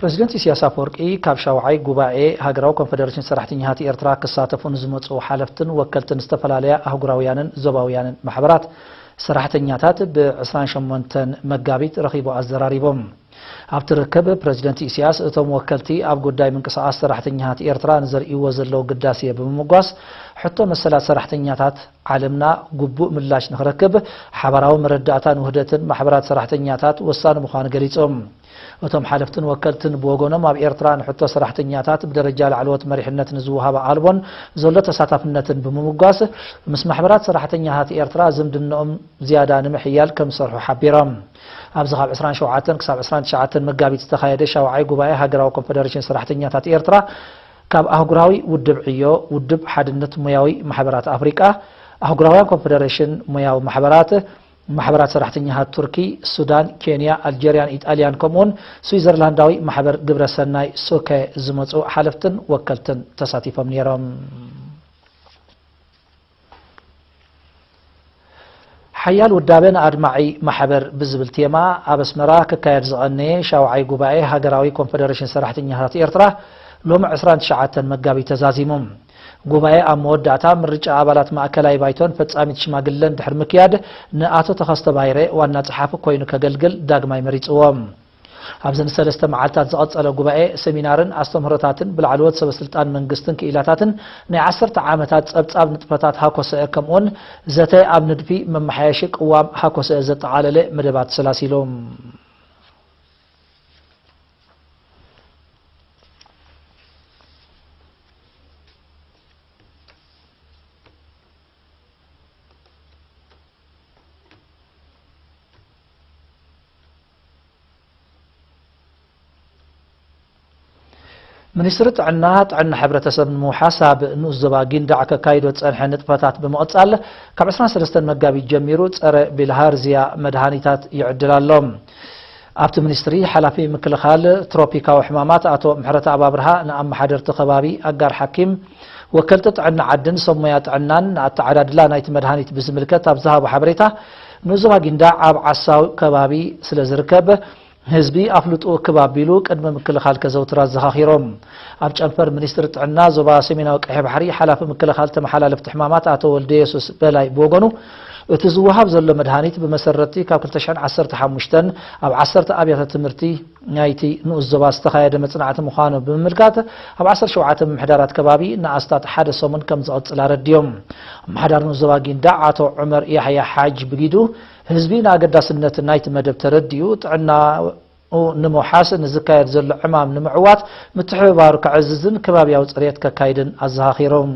ፕሬዚደንት ኢሳያስ አፈወርቂ ካብ ሻውዓይ ጉባኤ ሃገራዊ ኮንፌደሬሽን ሰራሕተኛታት ኤርትራ ክሳተፉን ዝመጹ ሓለፍትን ወከልትን ዝተፈላለዩ አህጉራውያንን ዞባውያንን ማሕበራት ሰራሕተኛታት ብ28 መጋቢት ረኺቡ አዘራሪቦም ኣብቲ ርክብ ፕሬዚደንት ኢሳያስ እቶም ወከልቲ ኣብ ጉዳይ ምንቅስቃስ ሰራሕተኛታት ኤርትራ ንዘርእይዎ ዘለዉ ግዳሴ ብምጓስ ሕቶ መሰላት ሰራሕተኛታት ዓለምና ግቡእ ምላሽ ንኽረክብ ሓበራዊ መረዳእታን ውህደትን ማሕበራት ሰራሕተኛታት ወሳኒ ምዃኑ ገሊጾም እቶም ሓለፍትን ወከልትን ብወገኖም ኣብ ኤርትራ ንሕቶ ሰራሕተኛታት ብደረጃ ላዕለዎት መሪሕነት ንዝወሃበ ኣልቦን ዘሎ ተሳታፍነትን ብምጓስ ምስ ማሕበራት ሰራሕተኛታት ኤርትራ ዝምድንኦም ዝያዳ ንምሕያል ከም ዝሰርሑ ሓቢሮም ኣብዚ ካብ 27 ክሳብ 29 መጋቢት ዝተኻየደ ሻውዓይ ጉባኤ ሃገራዊ ኮንፌደሬሽን ሰራሕተኛታት ኤርትራ ካብ አህጉራዊ ውድብ ዕዮ ውድብ ሓድነት ሙያዊ ማሕበራት አፍሪቃ አህጉራውያን ኮንፌደሬሽን ሙያዊ ማሕበራት ሰራሕተኛታት ቱርኪ ሱዳን ኬንያ አልጄሪያን ኢጣልያን ከምኡን ስዊዘርላንዳዊ ማሕበር ግብረ ሰናይ ሶከ ዝመጹ ሓለፍትን ወከልትን ተሳቲፎም ነይሮም ሓያል ውዳበን አድማዒ ማሕበር ብዝብል ቴማ ኣብ ኣስመራ ክካየድ ዝቐነየ ሻውዓይ ጉባኤ ሃገራዊ ኮንፌደሬሽን ሰራሕተኛታት ኤርትራ ሎሚ 29 መጋቢት ተዛዚሞም ጉባኤ ኣብ መወዳእታ ምርጫ ኣባላት ማእከላይ ባይቶን ፈጻሚት ሽማግለን ድሕር ምክያድ ንኣቶ ተኸስተ ባይረ ዋና ጸሓፊ ኮይኑ ከገልግል ዳግማይ መሪጽዎም ኣብዚ ንሰለስተ መዓልታት ዝቐጸለ ጉባኤ ሰሚናርን ኣስተምህሮታትን ብላዕለዎት ሰበስልጣን መንግስትን ክኢላታትን ናይ 10 ዓመታት ጸብጻብ ንጥፈታት ሃኮሰ ከምኡን ዘተ ኣብ ንድፊ መማሓየሺ ቅዋም ሃኮሰ ዘጠቓለለ መደባት ሰላሲሎም ሚኒስትር ጥዕና ሕብረተሰብ ንምውሓስ ኣብ ንኡስ ዞባ ጊንዳዕ ከካይዶ ፀንሐ ንጥፈታት ብምቕጻል ካብ 23 መጋቢት ጀሚሩ ፀረ ቢልሃርዚያ መድሃኒታት ይዕድል ኣሎም ኣብቲ ሚኒስትሪ ሓላፊ ምክልኻል ትሮፒካዊ ሕማማት ኣቶ ምሕረት ኣባብርሃ ንኣመሓደርቲ ከባቢ ኣጋር ሓኪም ወከልቲ ጥዕና ዓድን ሰሞያ ጥዕናን ኣተዓዳድላ ናይቲ መድሃኒት ብዝምልከት ኣብ ዝሃቦ ሓበሬታ ንኡስ ዞባ ጊንዳዕ ኣብ ዓሳዊ ከባቢ ስለ ዝርከብ ህዝቢ ኣፍልጡ ከባቢሉ ቅድመ ምክልኻል ከዘውትራ ዘኻኺሮም ኣብ ጨንፈር ሚኒስትር ጥዕና ዞባ ሰሜናዊ ቀይሕ ባሕሪ ሓላፊ ምክልኻል ተመሓላለፍቲ ሕማማት ኣቶ ወልደ የሱስ በላይ ብወገኑ እቲ ዝወሃብ ዘሎ መድሃኒት ብመሰረቲ ካብ 2015 ኣብ 10 ኣብያተ ትምህርቲ ናይቲ ንኡስ ዞባ ዝተኻየደ መጽናዕቲ ምዃኑ ብምምልካት ኣብ 17 ምሕዳራት ከባቢ ንኣስታት ሓደ ሰሙን ከም ዝቕጽል ኣረድዮም ምሕዳር ንኡስ ዞባ ጊንዳዕ ኣቶ ዑመር ያሕያ ሓጅ ብጊዱ ህዝቢ ንኣገዳስነት ናይቲ መደብ ተረዲኡ ጥዕና ንምውሓስ ንዝካየድ ዘሎ ዕማም ንምዕዋት ምትሕብባሩ ክዕዝዝን ከባቢያዊ ፅሬት ከካይድን ኣዘኻኺሮም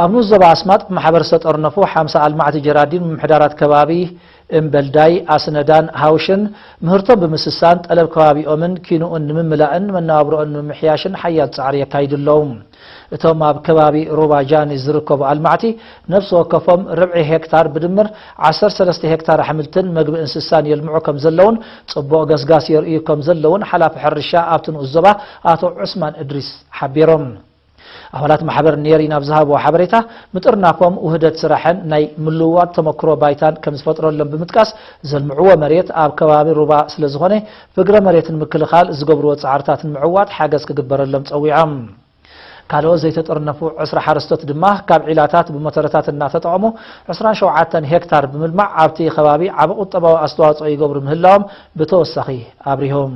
ኣብ ንኡስ ዞባ ኣስማጥ ማሕበር ዝተጠርነፉ 50 ኣልማዕቲ ጀራዲን ምሕዳራት ከባቢ እምበልዳይ ኣስነዳን ሃውሽን ምህርቶም ብምስሳን ጠለብ ከባቢኦምን ኪኑኡን ንምምላእን መነባብሮኦም ንምሕያሽን ሓያል ፃዕሪ የካይድለዎም እቶም ኣብ ከባቢ ሩባጃኒ ዝርከቡ ኣልማዕቲ ነፍሲ ወከፎም ርብዒ ሄክታር ብድምር 13 ሄክታር ኣሕምልትን መግቢ እንስሳን የልምዑ ከም ዘለውን ጽቡቕ ገስጋስ የርእዩ ከም ዘለውን ሓላፊ ሕርሻ ኣብቲ ንኡስ ዞባ ኣቶ ዑስማን እድሪስ ሓቢሮም ኣባላት ማሕበር ኔሪን ኣብ ዝሃብዎ ሓበሬታ ምጥርናፎም ውህደት ስራሕን ናይ ምልውዋጥ ተመክሮ ባይታን ከም ዝፈጥረሎም ብምጥቃስ ዘልምዕዎ መሬት ኣብ ከባቢ ሩባ ስለ ዝኾነ ፍግረ መሬትን ምክልኻል ዝገብርዎ ፃዕርታትን ምዕዋት ሓገዝ ክግበረሎም ፀዊዖም ካልኦት ዘይተጠርነፉ 20 ሓረስቶት ድማ ካብ ዒላታት ብሞተረታት እናተጠቐሙ 27 ሄክታር ብምልማዕ ኣብቲ ከባቢ ዓብ ቁጠባዊ ኣስተዋፅኦ ይገብሩ ምህላዎም ብተወሳኺ ኣብሪሆም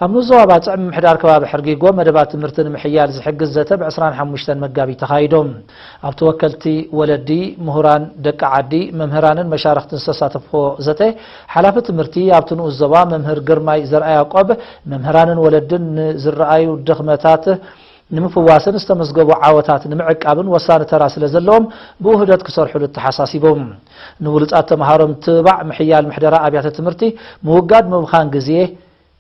ኣብ ንኡስ ዞባ ባፅዕ ምሕዳር ከባቢ ሕርጊጎ መደባት ትምህርቲ ንምሕያል ዝሕግዝ ዘተ ብ25 መጋቢት ተኻይዶም ኣብቲ ወከልቲ ወለዲ ምሁራን ደቂ ዓዲ መምህራንን መሻርክትን ዝተሳተፍዎ ዘተ ሓላፊ ትምህርቲ ኣብቲ ንኡስ ዞባ መምህር ግርማይ ዘርአ ያዕቆብ መምህራንን ወለድን ንዝረኣዩ ድኽመታት ንምፍዋስን ዝተመዝገቡ ዓወታት ንምዕቃብን ወሳኒ ተራ ስለ ዘለዎም ብውህደት ክሰርሑሉ ተሓሳሲቦም ንብሉፃት ተምሃሮም ትባዕ ምሕያል ምሕደራ ኣብያተ ትምህርቲ ምውጋድ ምብኻን ግዜ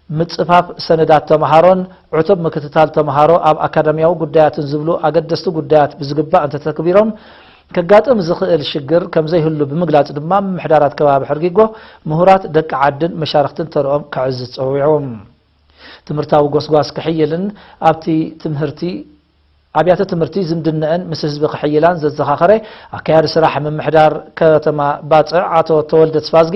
متصفاف سندات تمهارون عتب مكتتال تمهارو اب اكاديمياو ጉዳያትን ዝብሉ አገደስቱ ጉዳያት ብዝግባ እንተ ተከቢሮም ከጋጠም ዝኽእል ሽግር ከም ዘይህሉ ብምግላጽ ድማ ምሕዳራት ከባቢ ሕርጊጎ ምሁራት ደቂ ዓድን መሻርክትን ተርኦም ክዕዝ ጽውዕዎም ትምርታዊ ጎስጓስ ክሕይልን ኣብቲ ትምህርቲ ኣብያተ ትምህርቲ ዝምድነን ምስ ህዝቢ ክሕይላን ዘዘኻኸረ ኣካያድ ስራሕ ምምሕዳር ከተማ ባጽዕ አቶ ተወልደ ተስፋዝጊ